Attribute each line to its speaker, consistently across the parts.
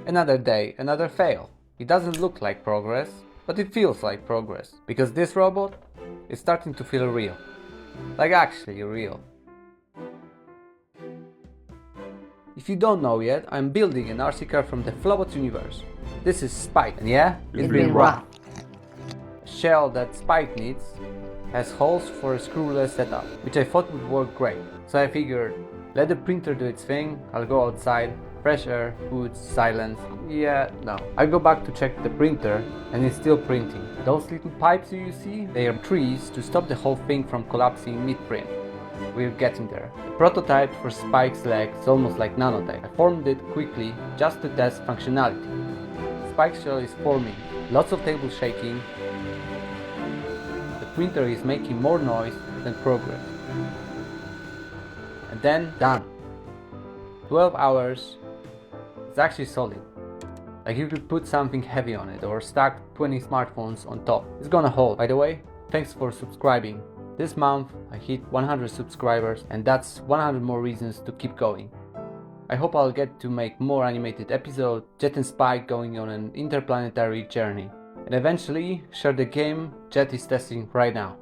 Speaker 1: Another day, another fail. It doesn't look like progress, but it feels like progress. Because this robot is starting to feel real. Like actually real. If you don't know yet, I'm building an RC car from the Flowbot universe. This is Spike, and yeah,
Speaker 2: It's been rough.
Speaker 1: A shell that Spike needs has holes for a screwless setup, which I thought would work great. So I figured, let the printer do its thing, I'll go outside, fresh air, hoods, silence. Yeah, no. I go back to check the printer and it's still printing. Those little pipes you see, they are trees to stop the whole thing from collapsing mid-print. We're getting there. The prototype for Spike's leg is almost like nanotech. I formed it quickly just to test functionality. Spike's shell is forming, lots of table shaking. The printer is making more noise than progress. And then done. 12 hours. It's actually solid. Like you could put something heavy on it or stack 20 smartphones on top. It's gonna hold. By the way, thanks for subscribing. This month I hit 100 subscribers and that's 100 more reasons to keep going. I hope I'll get to make more animated episodes, Jet and Spike going on an interplanetary journey, and eventually share the game Jet is testing right now.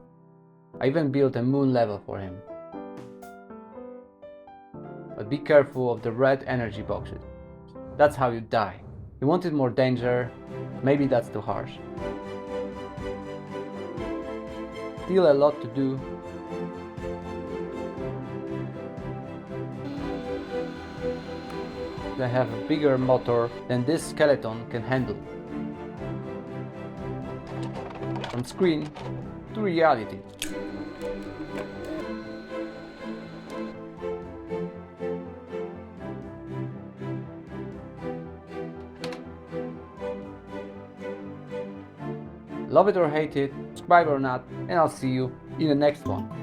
Speaker 1: I even built a moon level for him. But be careful of the red energy boxes. That's how you die. You wanted more danger, maybe that's too harsh. Still a lot to do. I have a bigger motor than this skeleton can handle. From screen to reality. Love it or hate it, subscribe or not, and I'll see you in the next one.